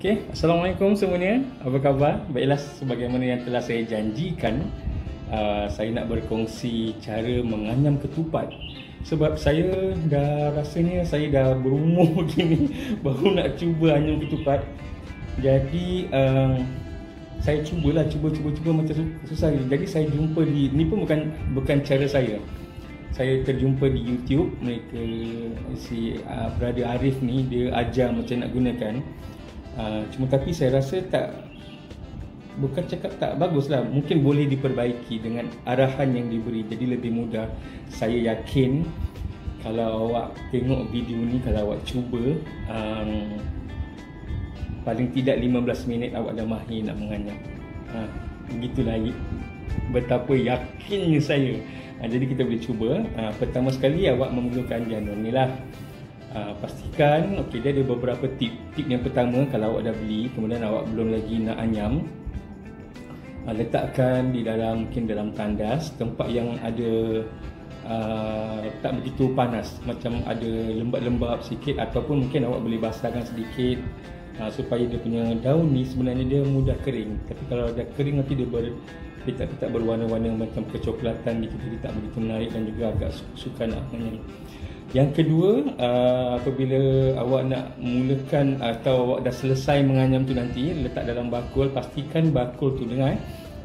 Okey, Assalamualaikum semuanya. Apa khabar? Baiklah, sebagaimana yang telah saya janjikan, saya nak berkongsi cara menganyam ketupat. Sebab saya rasanya saya dah berumur begini baru nak cuba anyam ketupat. Jadi saya cuba macam susah. Jadi saya jumpa ni pun bukan cara saya. Saya terjumpa di YouTube mereka, si Brother Arif ni dia ajar macam nak gunakan. Cuma tapi saya rasa bukan cakap tak bagus lah, mungkin boleh diperbaiki dengan arahan yang diberi, jadi lebih mudah. Saya yakin kalau awak tengok video ni, kalau awak cuba, paling tidak 15 minit awak dah mahir nak menganyam. Begitulah betapa yakinnya saya. Jadi kita boleh cuba. Pertama sekali awak memerlukan janur ni lah. Pastikan, okey, dia ada beberapa tip. Tip yang pertama, kalau awak dah beli kemudian awak belum lagi nak anyam, letakkan di dalam, mungkin dalam tandas, tempat yang ada tak begitu panas, macam ada lembab-lembab sikit, ataupun mungkin awak boleh basahkan sedikit supaya dia punya daun ni sebenarnya dia mudah kering. Tapi kalau dah kering nanti dia petak-petak berwarna-warna macam kecoklatan, jadi tak begitu menarik dan juga agak sukar nak anyam. Yang kedua, apabila awak nak mulakan atau awak dah selesai menganyam tu nanti, letak dalam bakul. Pastikan bakul tu,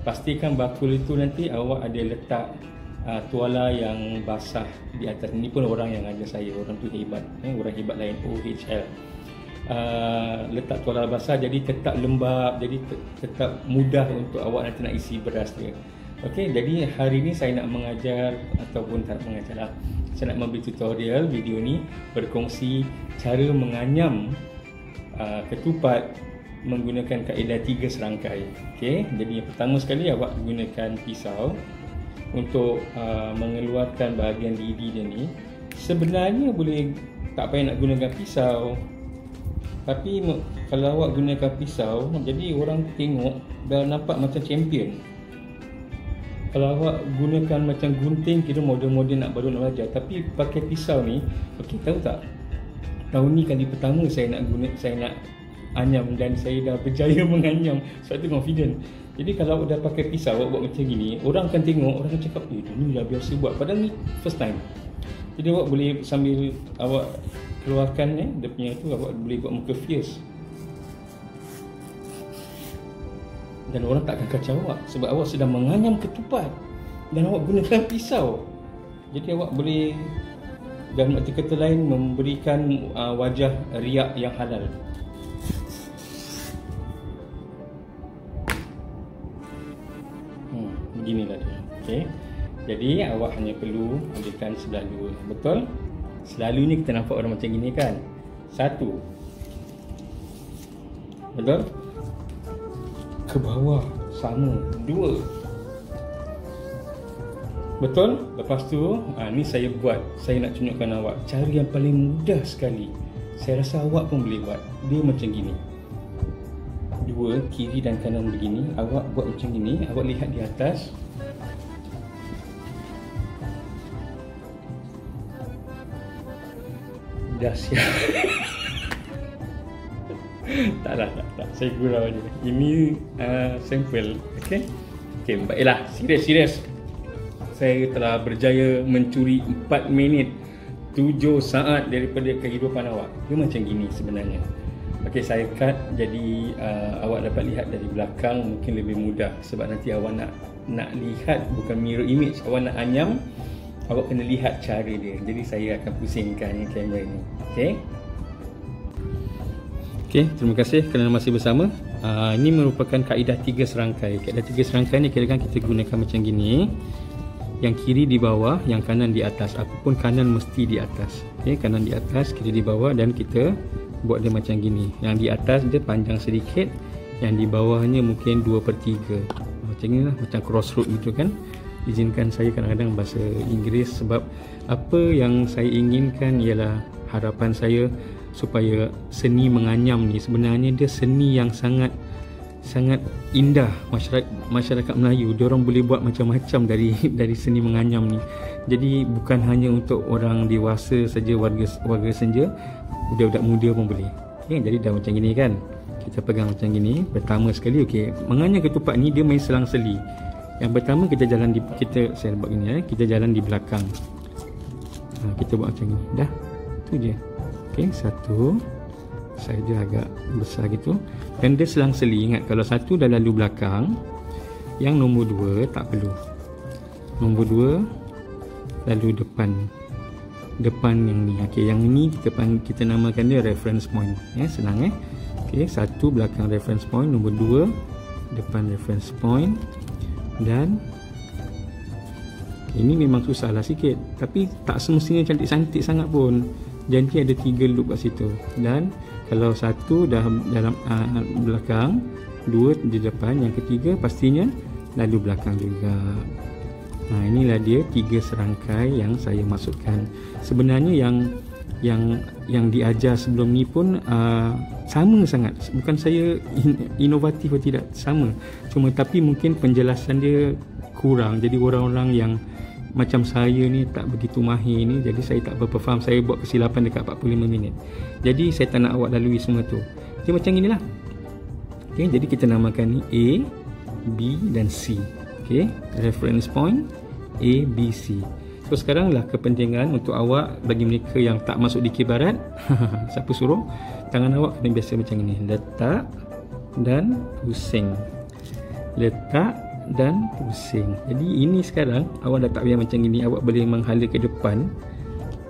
pastikan bakul itu nanti awak ada letak tuala yang basah di atas. Ini pun orang yang ajar saya, orang tu hebat, orang hebat lain, OHL. Letak tuala basah jadi tetap lembab, jadi tetap mudah untuk awak nanti nak isi beras dia. Okey, jadi hari ni saya nak mengajar, ataupun tak mengajar lah, saya nak memberi tutorial video ni berkongsi cara menganyam ketupat menggunakan kaedah 3 serangkai. Okey, jadi yang pertama sekali awak gunakan pisau untuk mengeluarkan bahagian lidi dia ni. Sebenarnya boleh tak payah nak gunakan pisau, tapi kalau awak gunakan pisau, jadi orang tengok dah nampak macam champion. Kalau awak gunakan macam gunting, kira model-model nak baru nak belajar. Tapi pakai pisau ni, okey, tahu tak? Tahun ni kali pertama saya nak anyam dan saya dah berjaya menganyam. Sebab tu confident. Jadi kalau awak dah pakai pisau, awak buat macam gini, orang akan tengok, orang akan cakap, ni dah biasa buat. Padahal ni first time. Jadi awak boleh sambil awak keluarkan dia punya tu, awak boleh buat muka fierce. Dan orang tak akan kacau awak sebab awak sedang menganyam ketupat dan awak gunakan pisau. Jadi awak boleh, dalam arti kata lain, memberikan wajah riak yang halal. Beginilah dia. Okey. Jadi awak hanya perlu ambilkan sebelah dua. Betul? Selalunya kita nampak orang macam gini kan. Satu. Betul? Ke bawah, sama. 2. Betul? Lepas tu ni saya buat, saya nak tunjukkan awak cara yang paling mudah sekali. Saya rasa awak pun boleh buat. Dia macam gini, 2 kiri dan kanan begini. Awak buat macam gini, awak lihat di atas. Dah siap. Tak. Saya gurau je. Ini sampel. Okey. Baiklah. Serius. Saya telah berjaya mencuri 4 minit 7 saat daripada kehidupan awak. Dia macam gini sebenarnya. Okey, saya cut jadi awak dapat lihat dari belakang, mungkin lebih mudah. Sebab nanti awak nak lihat bukan mirror image. Awak nak anyam, awak kena lihat cara dia. Jadi saya akan pusingkan kamera ni. Okey, terima kasih kerana masih bersama. Ini merupakan kaedah 3 serangkai. Kaedah 3 serangkai ni kira-kira kita gunakan macam gini. Yang kiri di bawah, yang kanan di atas. Apapun kanan mesti di atas. Okey, kanan di atas, kiri di bawah, dan kita buat dia macam gini. Yang di atas dia panjang sedikit, yang di bawahnya mungkin 2/3. Macam ni lah, macam crossroad gitu kan. Izinkan saya kadang-kadang bahasa Inggeris sebab apa yang saya inginkan ialah harapan saya supaya seni menganyam ni sebenarnya dia seni yang sangat indah. Masyarakat Melayu, dia orang boleh buat macam-macam dari seni menganyam ni. Jadi bukan hanya untuk orang dewasa saja, warga senja, budak-budak muda pun boleh. Jadi dah macam gini kan. Kita pegang macam gini. Pertama sekali, okey, mengenai ketupat ni dia main selang-seli. Yang pertama kita jalan di, saya buat gini, kita jalan di belakang. Kita buat macam ni. Dah. Tu je. Okey, satu. Saya dia agak besar gitu. Dan dia selang-seli. Ingat, kalau satu dah lalu belakang, yang nombor 2 tak perlu. Nombor 2 lalu depan yang ni. Okey, yang ni kita namakan dia reference point. Senang Okey, satu belakang reference point, nombor 2 depan reference point. Dan ini memang susah lah sikit, tapi tak semestinya cantik-cantik sangat pun. Jadi ada 3 loop kat situ. Dan kalau satu dah dalam belakang, 2 di depan, yang ketiga pastinya lalu belakang juga. Inilah dia 3 serangkai yang saya masukkan. Sebenarnya yang diajar sebelum ni pun sama sangat. Bukan saya inovatif atau tidak, sama. Cuma tapi mungkin penjelasan dia kurang. Jadi orang-orang yang macam saya ni tak begitu mahir ni, jadi saya tak berapa faham. Saya buat kesilapan dekat 45 minit. Jadi saya tak nak awak lalui semua tu. Dia macam inilah. Okay, jadi kita namakan ni A, B dan C. Okay, reference point A, B, C. So sekarang lah kepentingan untuk awak, bagi mereka yang tak masuk di kibarat, siapa suruh, tangan awak kena biasa macam ini. Letak dan pusing. Letak dan pusing. Jadi ini sekarang awak dah tak payah macam ini. Awak boleh menghala ke depan.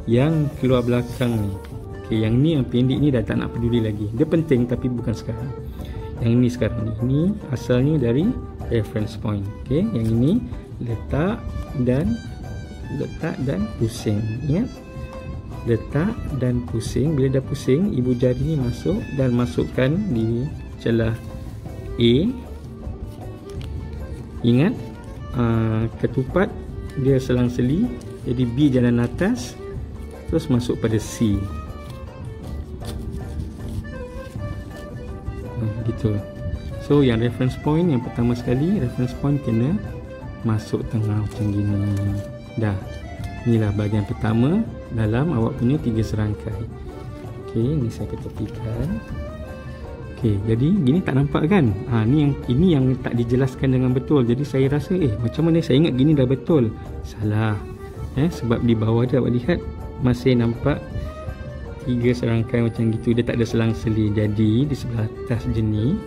Yang keluar belakang ni, okay, yang ni yang pendek ni dah tak nak peduli lagi. Dia penting tapi bukan sekarang. Yang ini sekarang ni, ini asalnya dari reference point. Okay, yang ini letak dan pusing. Ingat, letak dan pusing. Bila dah pusing, ibu jari ni masuk dan masukkan di celah A. Ingat, ketupat dia selang-seli, jadi B jalan atas, terus masuk pada C. Gitu. So yang reference point yang pertama sekali, reference point kena masuk tengah macam gini. Dah. Inilah bahagian pertama dalam awak punya 3 serangkai. Okey, ni saya ketepikan. Okey, jadi gini tak nampak kan? Ini yang tak dijelaskan dengan betul. Jadi saya rasa macam mana saya ingat gini dah betul. Salah. Sebab di bawah dia awak lihat masih nampak 3 serangkai macam gitu. Dia tak ada selang-seli. Jadi di sebelah atas je ni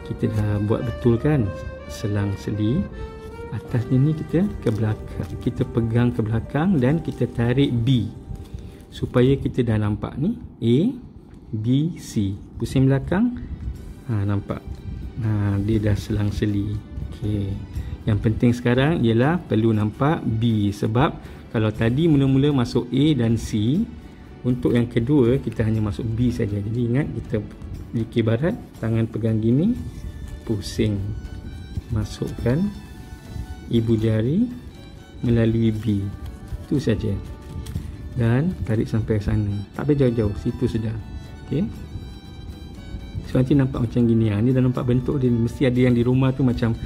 kita dah buat betul kan? Selang-seli. Atasnya ni kita ke belakang, kita pegang ke belakang dan kita tarik B supaya kita dah nampak ni A, B, C. Pusing belakang, nampak, dia dah selang-seli. Okey, yang penting sekarang ialah perlu nampak B. Sebab kalau tadi mula-mula masuk A dan C, untuk yang kedua kita hanya masuk B saja. Jadi ingat, kita di kibarat, tangan pegang gini, pusing, masukkan ibu jari melalui B. Itu saja. Dan tarik sampai sana. Tak payah jauh-jauh, situ sudah. Okey. So nanti nampak macam gini. Ni dah nampak bentuk dia. Mesti ada yang di rumah tu macam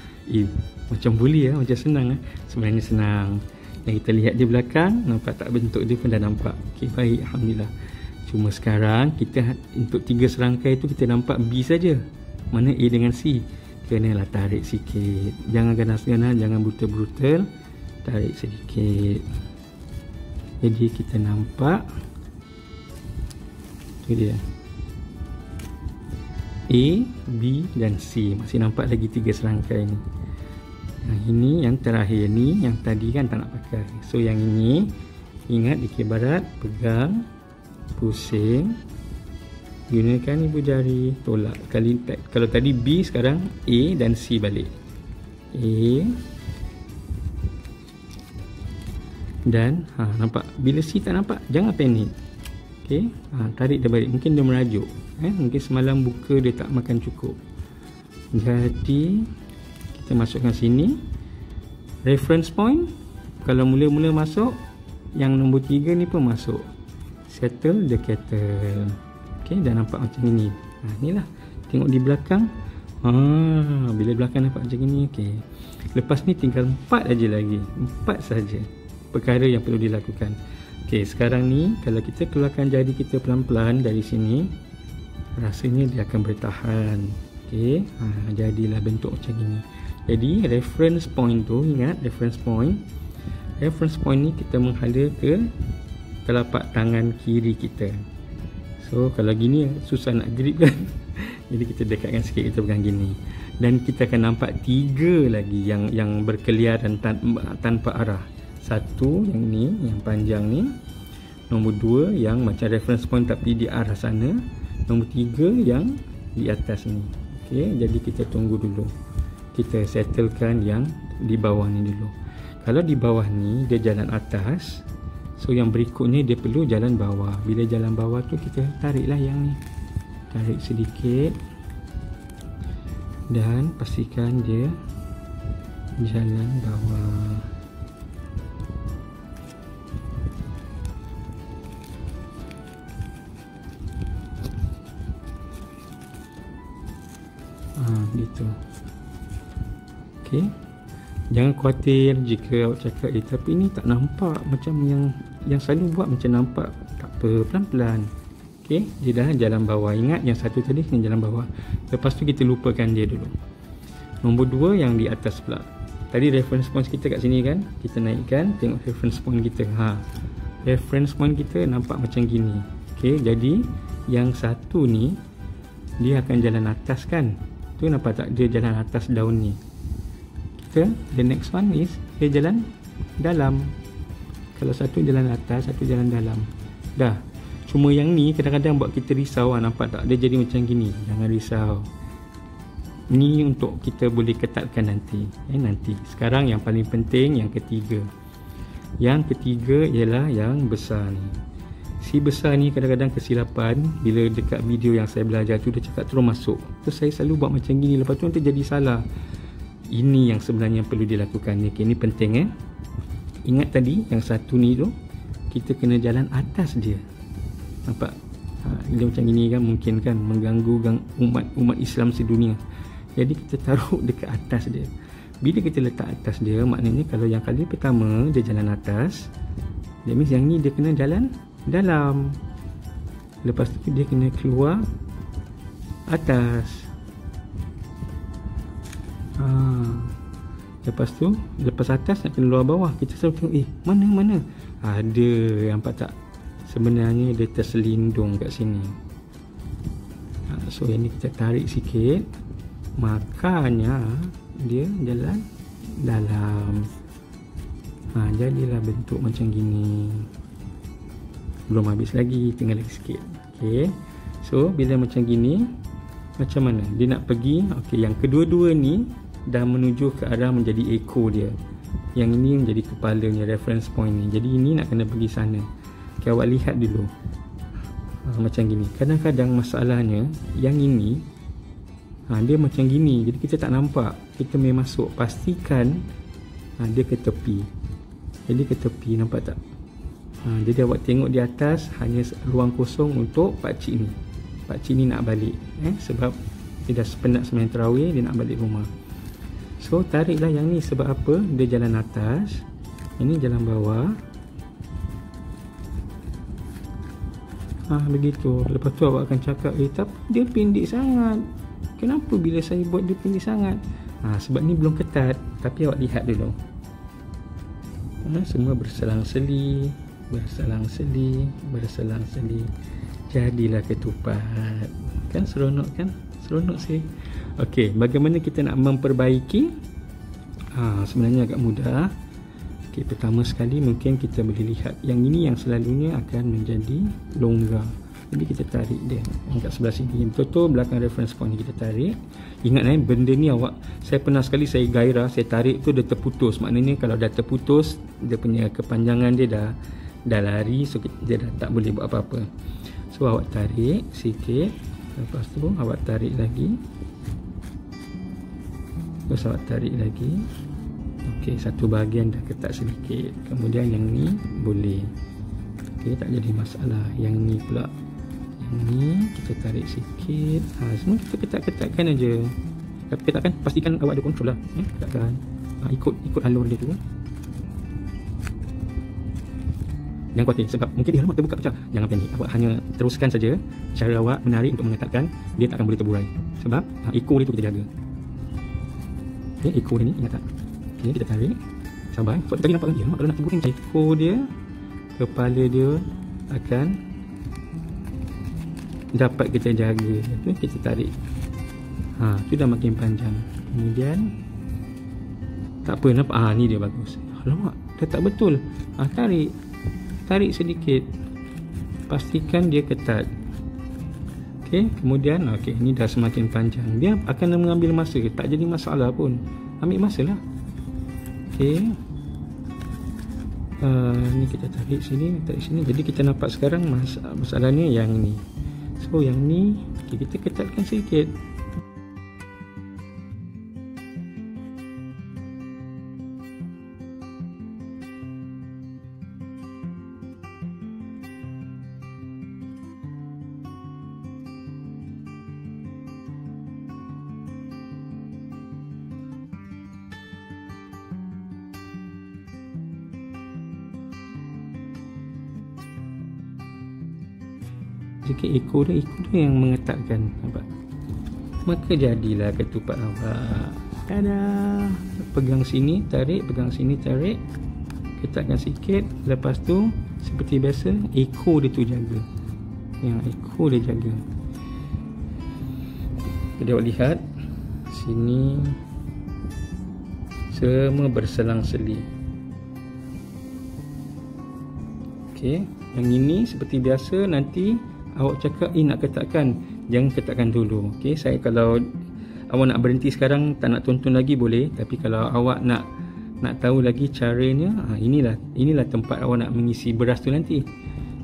macam boleh macam senang. Sebenarnya senang. Yang kita lihat di belakang, nampak tak bentuk dia pun dah nampak. Okey, baik, alhamdulillah. Cuma sekarang kita untuk 3 serangkai tu kita nampak B saja. Mana A dengan C? Kenalah tarik sikit. Jangan ganas-ganas, jangan brutal-brutal. Tarik sedikit. Jadi kita nampak, itu dia, A, B dan C. Masih nampak lagi 3 serangkai ni. Yang ini yang terakhir ni, yang tadi kan tak nak pakai. So yang ini, ingat di kibarat, pegang, pusing, gunakan ibu jari, tolak. Kalau tadi B, sekarang A dan C balik. A dan nampak. Bila C tak nampak, jangan panik. Okey, tarik dia balik. Mungkin dia merajuk. Mungkin semalam buka dia tak makan cukup. Jadi kita masukkan sini. Reference point, kalau mula-mula masuk, yang nombor 3 ni pun masuk. Settle the kettle. Okey, dah nampak macam ini. Inilah. Tengok di belakang. Bila belakang nampak macam ini, okey. Lepas ni tinggal 4 aja lagi. 4 saja perkara yang perlu dilakukan. Okey, sekarang ni kalau kita keluarkan jari kita pelan-pelan dari sini, rasanya dia akan bertahan. Okey, jadilah bentuk macam ini. Jadi reference point tu, ingat reference point ni kita menghala ke telapak tangan kiri kita. So kalau gini susah nak grip kan. Jadi kita dekatkan sikit, kita pegang gini. Dan kita akan nampak 3 lagi yang berkeliaran tanpa arah. Satu yang ni, yang panjang ni. Nombor 2 yang macam reference point tapi di arah sana. Nombor 3 yang di atas ni. Okey, jadi kita tunggu dulu. Kita settlekan yang di bawah ni dulu. Kalau di bawah ni dia jalan atas, so yang berikutnya dia perlu jalan bawah. Bila jalan bawah tu kita tariklah yang ni. Tarik sedikit dan pastikan dia jalan bawah. Gitu. Okey. Jangan khawatir jika awak cakap tapi ni tak nampak macam yang selalu buat, macam nampak. Tak apa, pelan-pelan. Okey, dia dah jalan bawah. Ingat yang satu tadi kena jalan bawah. Lepas tu kita lupakan dia dulu. Nombor 2 yang di atas pula. Tadi reference point kita kat sini kan. Kita naikkan, tengok reference point kita. Reference point kita nampak macam gini. Okey, jadi yang satu ni dia akan jalan atas kan. Tu nampak tak, dia jalan atas daun ni. The next one is dia jalan dalam. Kalau satu jalan atas, satu jalan dalam. Dah. Cuma yang ni kadang-kadang buat kita risau. Nampak tak, dia jadi macam gini. Jangan risau. Ni untuk kita boleh ketatkan nanti. Nanti. Sekarang yang paling penting yang ketiga. Yang ketiga ialah yang besar ni. Si besar ni kadang-kadang kesilapan. Bila dekat video yang saya belajar tu dia cakap terus masuk. Tu saya selalu buat macam gini. Lepas tu nanti jadi salah. Ini yang sebenarnya perlu dilakukan. Okay, ini penting Ingat tadi yang satu ni tu kita kena jalan atas dia. Nampak? Dia macam ini kan, mungkin kan mengganggu umat Islam sedunia. Jadi kita taruh dekat atas dia. Bila kita letak atas dia, maknanya kalau yang kali pertama dia jalan atas, that means yang ni dia kena jalan dalam. Lepas tu dia kena keluar atas. Lepas tu, lepas atas nak kena luar bawah. Kita selalu tengok, mana? Ada, nampak tak? Sebenarnya dia terselindung kat sini. So yang ni kita tarik sikit. Makanya dia jalan dalam. Jadilah bentuk macam gini. Belum habis lagi, tinggal lagi sikit. Okay. So bila macam gini, macam mana? Dia nak pergi. Okay, yang kedua-dua ni dah menuju ke arah menjadi ekor dia. Yang ini menjadi kepalanya, reference point ni. Jadi ini nak kena pergi sana. Okay, awak lihat dulu. Macam gini. Kadang-kadang masalahnya yang ini dia macam gini. Jadi kita tak nampak. Kita main masuk. Pastikan dia ke tepi. Jadi ke tepi, nampak tak? Jadi awak tengok di atas hanya ruang kosong untuk pakcik ni. Pakcik ni nak balik. Sebab dia dah penat sembahyang tarawih, dia nak balik rumah. So tariklah yang ni. Sebab apa? Dia jalan atas, ini jalan bawah. Begitu. Lepas tu awak akan cakap, tapi dia pendek sangat. Kenapa bila saya buat dia pendek sangat? Sebab ni belum ketat. Tapi awak lihat dulu. Semua berselang-seli, berselang-seli. Jadilah ketupat. Kan seronok kan? Seronok sih. Okey, bagaimana kita nak memperbaiki? Sebenarnya agak mudah. Okey, pertama sekali mungkin kita boleh lihat yang ini yang selalunya akan menjadi longgar. Jadi kita tarik dia dekat sebelah sini. Betul-betul belakang reference point ni kita tarik. Ingat benda ni awak, saya pernah sekali saya gairah, saya tarik tu dia terputus. Maknanya kalau dah terputus, dia punya kepanjangan dia dah lari, so dia dah tak boleh buat apa-apa. So awak tarik sikit. Lepas tu awak tarik lagi. Terus awak tarik lagi. Okey, satu bahagian dah ketat sedikit. Kemudian yang ni boleh. Okey, tak jadi masalah. Yang ni pula, yang ni kita tarik sikit. Semua kita ketat-ketatkan aja. Tapi ketatkan, pastikan awak ada kontrol lah. Ketatkan. Ikut alur dia tu. Jangan khawatir sebab mungkin dia lama terbuka pecah. Jangan panik. Awak hanya teruskan saja cara awak menarik untuk mengetatkan, dia tak akan boleh terburai. Sebab ekor dia tu kita jaga. Okey, ekor dia ni ingat tak? Okey, kita tarik. Sabar. Sebab tadi nampak kan dia kalau nak terburai ekor dia, kepala dia akan dapat kita jaga. Tu kita tarik. Tu dah makin panjang. Kemudian tak apa nampak. Ni dia bagus. Alamak, dah tak betul. Tarik sedikit. Pastikan dia ketat. Okey, kemudian ni dah semakin panjang. Dia akan mengambil masa, tak jadi masalah pun. Ambil masa lah. Okey. Ni kita tarik sini. Jadi kita nampak sekarang masalahnya yang ni. So yang ni kita ketatkan sedikit. Jika ekor dia yang mengetatkan, nampak? Maka jadilah ketupat awak. Tada! Pegang sini, tarik, pegang sini, tarik. Ketatkan sikit. Lepas tu seperti biasa, ekor dia tu jaga. Ekor dia jaga. Jadi awak lihat sini semua berselang-seli. Okey, yang ini seperti biasa nanti awak cakap nak ketatkan, jangan ketatkan dulu. Okey, saya kalau awak nak berhenti sekarang, tak nak tonton lagi boleh, tapi kalau awak nak tahu lagi caranya, inilah tempat awak nak mengisi beras tu nanti.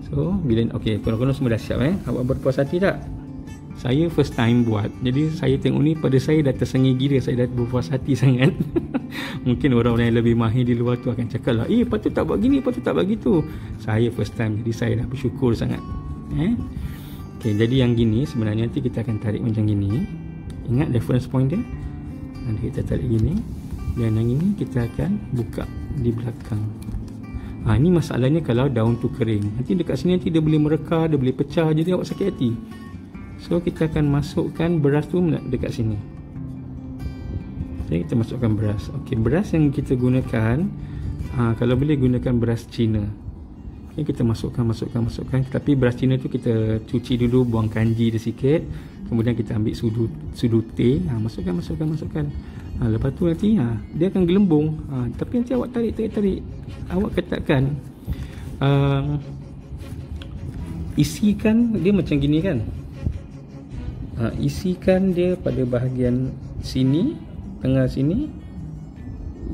So bila konon-konon semua dah siap awak berpuas hati tak? Saya first time buat, jadi saya tengok ni pada saya dah tersengih gila, saya dah berpuas hati sangat. Mungkin orang-orang yang lebih mahir di luar tu akan cakap lah, patut tak buat gini, patut tak buat gitu. Saya first time, jadi saya dah bersyukur sangat. Okey, jadi yang gini sebenarnya nanti kita akan tarik macam gini. Ingat reference point dia. Nanti kita tarik gini. Dan yang ini kita akan buka di belakang. Ini masalahnya kalau daun tu kering. Nanti dekat sini nanti dia boleh mereka, dia boleh pecah, jadi awak sakit hati. So kita akan masukkan beras tu dekat sini. Jadi kita masukkan beras. Okey, beras yang kita gunakan kalau boleh gunakan beras Cina. Kita masukkan. Tapi beras Cina tu kita cuci dulu, buang kanji dia sikit. Kemudian kita ambil sudu teh, masukkan. Lepas tu nanti dia akan gelembung. Tapi nanti awak tarik. Awak ketatkan. Isikan dia macam gini kan. Isikan dia pada bahagian sini, tengah sini,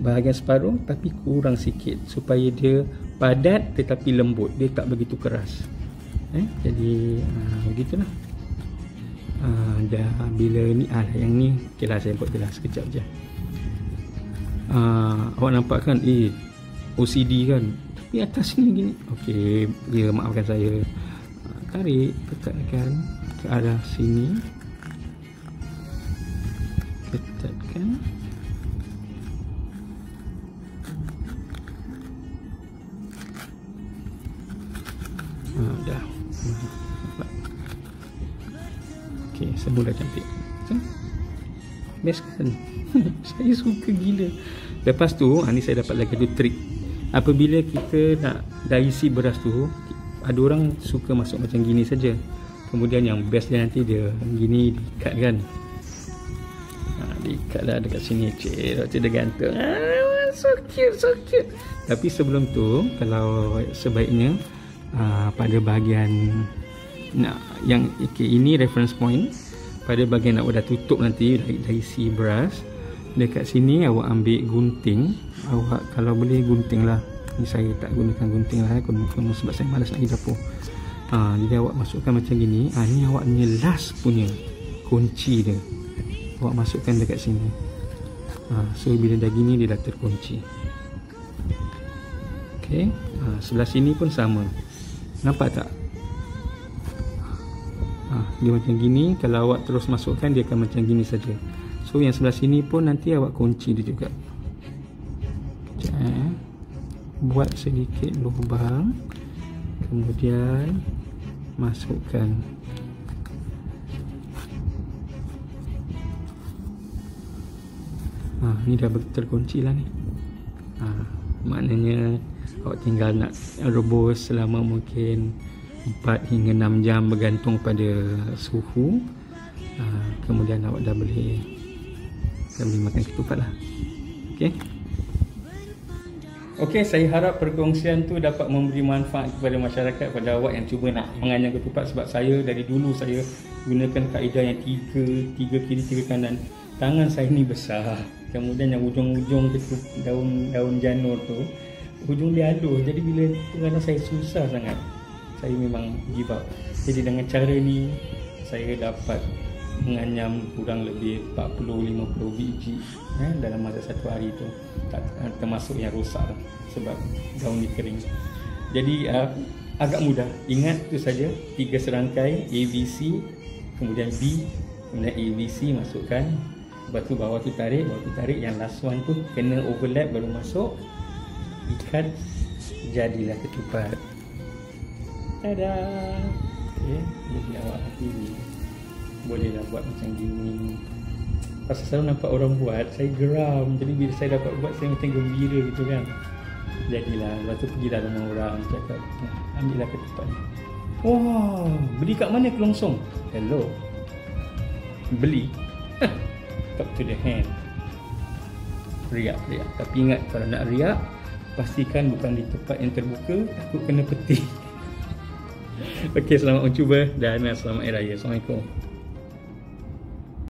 bahagian separuh, tapi kurang sikit supaya dia padat tetapi lembut, dia tak begitu keras. Jadi begitulah. Dah bila ni yang ni okeylah, saya buat jelas sekejap je. Awak nampak kan OCD kan, tapi atas ni gini. Okey, dia maafkan saya. Tarik, ketatkan ke arah sini, ketatkan. Dah. Okey, semula cantik. Best kan? Saya suka gila. Lepas tu, ni saya dapat lagi satu trik. Apabila kita nak dah isi beras tu, ada orang suka masuk macam gini saja. Kemudian yang best dia nanti dia gini diikat kan. Diikatlah dekat sini. Roti dia gantung. So cute. Tapi sebelum tu, kalau sebaiknya pada bahagian yang ini reference point, pada bahagian awak dah tutup nanti, dah isi beras, dekat sini awak ambil gunting. Awak kalau boleh gunting lah. Ni saya tak gunakan gunting lah sebab saya malas nak pergi dapur. Jadi awak masukkan macam gini. Ni awak punya last punya kunci dia, awak masukkan dekat sini. So bila dah gini dia dah terkunci. Okey, sebelah sini pun sama. Nampak tak? Dia macam gini. Kalau awak terus masukkan, dia akan macam gini saja. So yang sebelah sini pun nanti awak kunci dia juga. Buat sedikit lubang. Kemudian masukkan ni dah terkunci lah ni. Maknanya awak tinggal nak rebus selama mungkin 4 hingga 6 jam bergantung pada suhu. Kemudian awak dah boleh makan ketupat lah. Okey, saya harap perkongsian tu dapat memberi manfaat kepada masyarakat, pada awak yang cuba nak menganyam ketupat. Sebab saya dari dulu saya gunakan kaedah yang tiga kiri 3 kanan. Tangan saya ni besar, kemudian yang ujung-ujung daun janur tu ujung dia halus. Jadi bila kadang saya susah sangat, saya memang give up. Jadi dengan cara ni saya dapat menganyam kurang lebih 40-50 biji dalam masa satu hari tu, termasuk yang rosak sebab daun ni kering. Jadi agak mudah. Ingat tu saja, 3 serangkai ABC, kemudian B, kemudian ABC masukkan. Lepas tu bawah tu tarik, yang last one tu kena overlap baru masuk, ikat, jadilah ketupat. Tada. Jadi awak bolehlah buat macam gini. Pasal selalu nampak orang buat, saya geram. Jadi bila saya dapat buat, saya macam gembira gitu kan. Jadilah, lepas tu pergilah rumah orang, cakap, ambillah ketupat ni. Wah, beli kat mana Kelongsong? Hello, beli cup to the hand. Riak. Tapi ingat, kalau nak riak, pastikan bukan di tempat yang terbuka, takut kena peti. Okey, selamat mencuba dan selamat Hari Raya. Assalamualaikum.